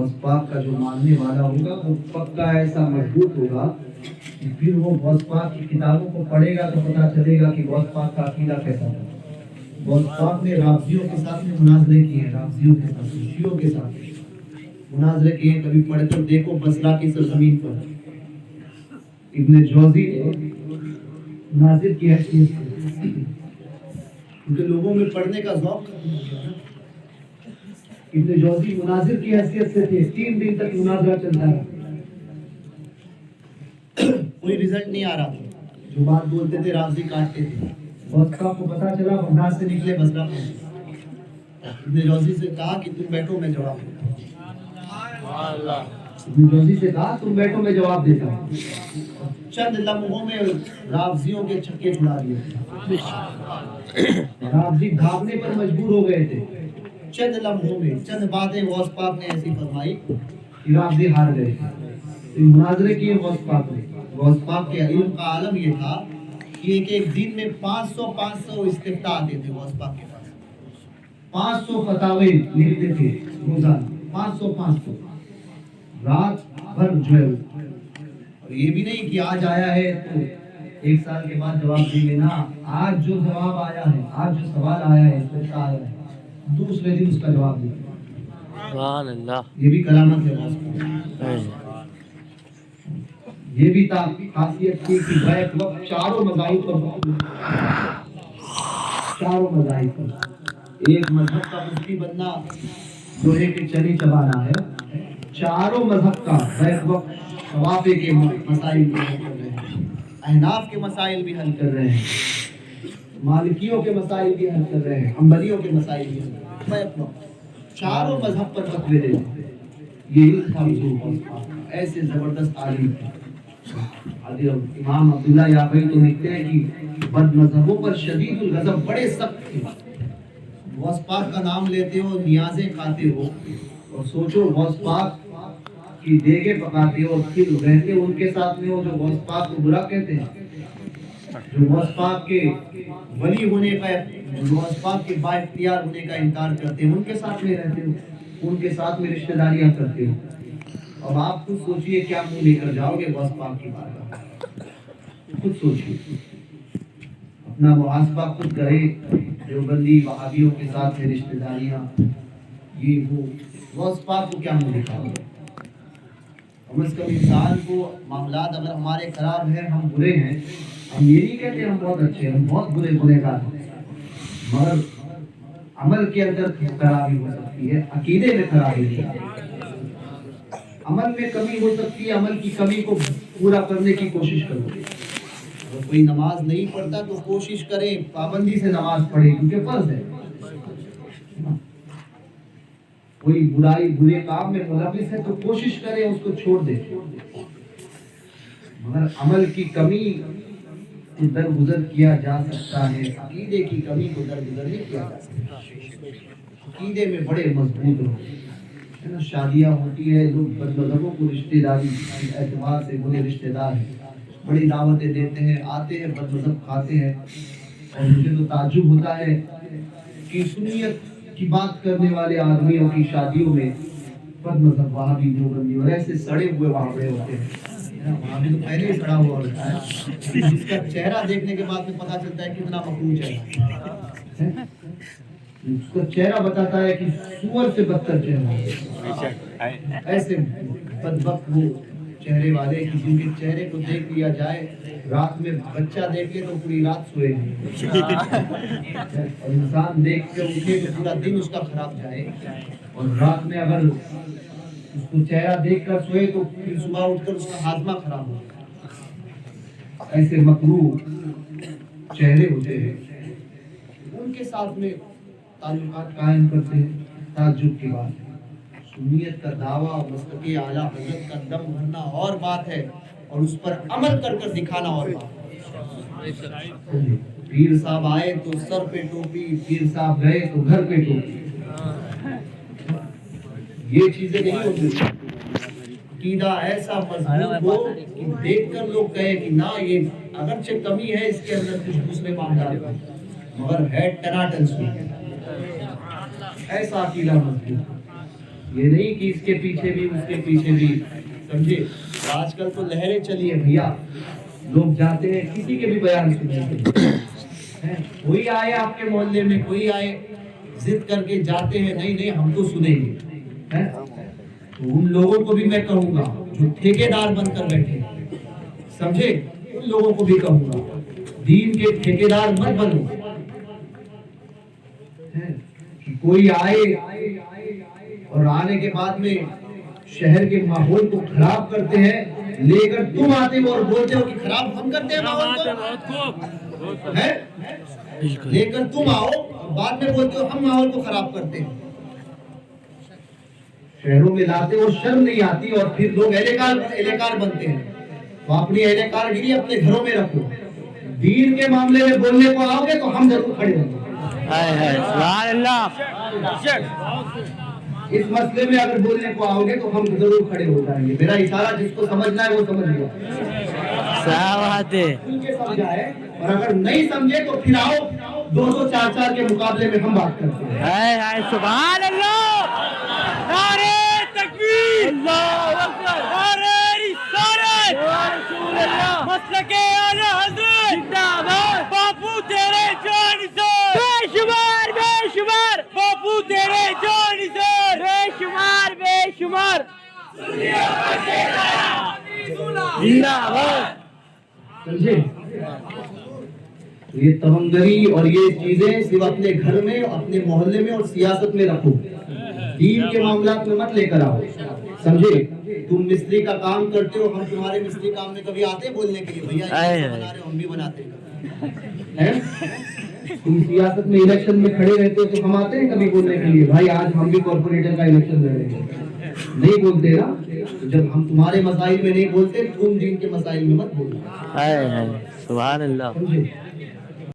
غوث پاک کا جو ماننے والا ہوگا وہ پکا ایسا مضبوط ہوگا کہ پھر وہ غوث پاک کی کتابوں کو پڑھے گا تو پتہ چلے گا کہ غوث پاک کا عقیدہ کیسا تھا. غوث پاک نے رافضیوں کے ساتھ میں مناظرے کیے ہیں, رافضیوں کے ساتھ, شیعوں کے ساتھ مناظرے کیے ہیں. کبھی پڑھ کر دیکھو بصرہ کی سرزمین پر ابن جوزی نے مناظر کی حیثیت سے, کیونکہ لوگوں میں پڑھنے کا ذوق ختم ہو گیا. ابن جوزی مناظر کی حیثیت سے تھے, 3 دن تک مناظرہ چلتا ہے, کوئی رزلٹ نہیں آ رہا تھا. جو بات بولتے تھے رافضی کاٹتے تھے. غوث پاک کو پتا چلا, بغداد سے نکلے بصرہ پہنچے. ابن جوزی سے کہا کہ تم بیٹھو میں جواب دیتا ہوں. ابن جوزی سے کہا تم بیٹھو میں جواب دیتا ہوں. چند لمحوں میں رافضیوں کے چھکے چھڑا دیے. رافضی بھاگنے پر مجبور ہو گئے تھے. چند لمحوں میں چند باتیں غوث پاک نے ایسی فرمائی کہ رافضی ہار گئے. مناظرے کیے غوث پاک نے. غوث پاک کے علم کا عالم یہ تھا کہ ایک دن میں 500 استفتاء آتے تھے غوث پاک کے پاس. 500 فتاوی لکھتے تھے روزانہ, 500 رات بھر جو ہے. اور یہ بھی نہیں کہ آج آیا ہے تو 1 سال کے بعد جواب دیں گے نا. آج جو جواب آیا ہے, آج جو سوال آیا ہے, استفتاء آیا ہے, دوسرے دن اس کا جواب دیں. سبحان اللہ. یہ بھی کرامت ہے غوث پاک. یہ بھی خاصیت تھی کہ بیک وقت چاروں مذاہب پر, چاروں مذاہب پر ایک مذہب کا مفتی بننا لوہے کی چنی چبانا ہے. چاروں مذہب کا بیک وقت طوافے کے مسائل بھی حل کر رہے ہیں, احناف کے مسائل بھی حل کر رہے ہیں, مالکیوں کے مسائل بھی حل کر رہے ہیں, حنبلیوں کے مسائل بھی حل کر رہے ہیں. چاروں مذہب پر فتوے دے رہے ہیں. یہ تھا حضور غوث پاک کا. ایسے زبردست عالم تھے. امام عبداللہ یابئی تو لکھتے ہیں کہ بد مذہبوں پر شدید الغضب, بڑے سخت تھے. غوث پاک کا نام لیتے ہو, نیازیں کھاتے ہو, اور سوچو غوث پاک کی دیگیں پکاتے ہو, اور پھر رہتے ان کے ساتھ میں ہو جو غوث پاک کو برا کہتے ہیں, جو غوث پاک کے ولی ہونے کا, غوث پاک کے با اختیار ہونے کا انکار کرتے ہیں, ان کے ساتھ میں رہتے ہو, ان کے ساتھ میں رشتہ داریاں کرتے ہو. اب آپ خود سوچئے کیا منہ لے کر جاؤ گے غوث پاک کی بارگاہ. خود سوچئے, اپنا محاسبہ خود کرے. دیوبندی وہابیوں کے ساتھ میں رشتہ داریاں, یہ وہ, غوث پاک کو کیا منہ دکھاؤ گے. کم از کم انسان کو معاملات اگر ہمارے خراب ہیں, ہم برے ہیں, ہم یہ نہیں کہتے ہم بہت اچھے ہیں, ہم بہت برے گنہگار ہیں, مگر عمل کے اندر خرابی ہو سکتی ہے, عقیدے میں خرابی نہیں. عمل میں کمی ہو سکتی ہے, عمل کی کمی کو پورا کرنے کی کوشش کرو. اگر کوئی نماز نہیں پڑھتا تو کوشش کرے پابندی سے نماز پڑھے, کیونکہ فرض ہے. کوئی برائی برے کام میں ملوث ہے تو کوشش کرے اس کو چھوڑ دے, مگر عمل کی کمی کو درگزر کیا جا سکتا ہے, عقیدے کی کمی کو درگزر نہیں کیا جا سکتا. عقیدے میں بڑے مضبوط رہو. شادیاں ہوتی ہے, لوگ بد مذہبوں کو رشتہ داری اعتبار سے برے رشتہ دار ہیں, بڑی دعوتیں دیتے ہیں, آتے ہیں, بد مذہب کھاتے ہیں. اور مجھے تو تعجب ہوتا ہے کہ سنیت کی بات کرنے والے آدمیوں کی شادیوں میں بد مذہب وہابی, دیوبندی اور ایسے سڑے ہوئے وہاں پہ ہوتے ہیں. وہابی تو پہلے ہی سڑا ہوا ہوتا ہے, جس کا چہرہ دیکھنے کے بعد میں پتہ چلتا ہے کتنا مخلوق ہے. اس کا چہرہ بتاتا ہے کہ سور سے بدتر چہرہ. ایسے بدبخت وہ چہرے والے کہ جن کے چہرے کو دیکھ لیا جائے, رات میں بچہ دیکھ لے تو پوری رات سوئے نہیں, اور انسان دیکھ کر اٹھے تو پورا دن اس کا خراب جائے, اور رات میں اگر اس کو چہرہ دیکھ کر سوئے تو پھر صبح اٹھ کر اس کا ہاضمہ خراب ہو. ایسے مکروہ چہرے ہوتے ہیں, ان کے ساتھ میں تعلقات قائم کرتے ہیں. تعجب کی بات ہے, سنیت کا دعویٰ, مسلک اعلیٰ حضرت کا دم بھرنا اور بات ہے, اور اس پر عمل کر کر دکھانا اور بات ہے. پیر صاحب آئے تو سر پہ ٹوپی, پیر صاحب گئے تو گھر پہ ٹوپی, یہ چیزیں نہیں ہوتی. عقیدہ ایسا مضبوط ہو کہ دیکھ کر لوگ کہیں کہ نہ یہ اگرچہ کمی ہے اس کے اندر کچھ دوسرے معاملات, مگر ہے ٹناٹن سوئی. ایسا عقیدہ مضبوط. یہ نہیں کہ اس کے پیچھے بھی اس کے پیچھے بھی, سمجھے. آج کل تو لہریں چلی ہیں بھیا, لوگ جاتے ہیں کسی کے بھی بیان سنتے ہیں, کوئی آئے آپ کے محلے میں, کوئی آئے ضد کر کے جاتے ہیں, نہیں ہم تو سنیں گے. تو ان لوگوں کو بھی میں کہوں گا جو ٹھیکیدار بن کر بیٹھے, سمجھے, ان لوگوں کو بھی کہوں گا دین کے ٹھیکیدار مت بنو. کوئی آئے اور آنے کے بعد میں شہر کے ماحول کو خراب کرتے ہیں, لے کر تم آتے ہو اور بولتے ہو کہ خراب ہم کرتے ہیں ماحول کو, لے کر تم آؤ, بعد میں بولتے ہو ہم ماحول کو خراب کرتے ہیں. شہروں میں لاتے ہو, شرم نہیں آتی, اور پھر لوگ اہلکار بنتے ہیں. تو اپنی اہلکار گیری اپنے گھروں میں رکھو. دین کے معاملے میں بولنے کو آؤ گے تو ہم ضرور کھڑے ہوں گے. سبحان اللہ. اس مسئلے میں اگر بولنے کو آؤ گے تو ہم ضرور کھڑے ہو جائیں گے. میرا اشارہ جس کو سمجھنا ہے وہ سمجھ لیا, اور اگر نہیں سمجھے تو پھر آؤ, 200-4 کے مقابلے میں ہم بات کرتے ہیں. سبحان اللہ. نعرہ تکبیر, اللہ اکبر, نعرہ رسالت, یا رسول اللہ, مسلک اعلی حضرت زندہ باد, باپو تیرے جان نثار, بے شمار بے شمار, باپو تیرے جان نثار, بے شمار بے شمار, زندہ باد. سمجھے, یہ تمنگری اور یہ چیزیں صرف اپنے گھر میں, اپنے محلے میں اور سیاست میں رکھو, دین کے معاملات میں مت لے کر آؤ. سمجھے, تم مستری کا کام کرتے ہو, ہم تمہارے مستری کام میں کبھی آتے بولنے کے لیے بھیا یہ بنا رہے ہو, ہم بھی بناتے ہیں. تم سیاست میں الیکشن میں کھڑے رہتے ہو تو ہم آتے ہیں کبھی بولنے کے لیے بھائی آج ہم بھی کارپوریٹر کا الیکشن لڑیں گے, نہیں بولتے نا. جب ہم تمہارے مسائل میں نہیں بولتے, تم دین کے مسائل میں مت بولنا. سبحان اللہ.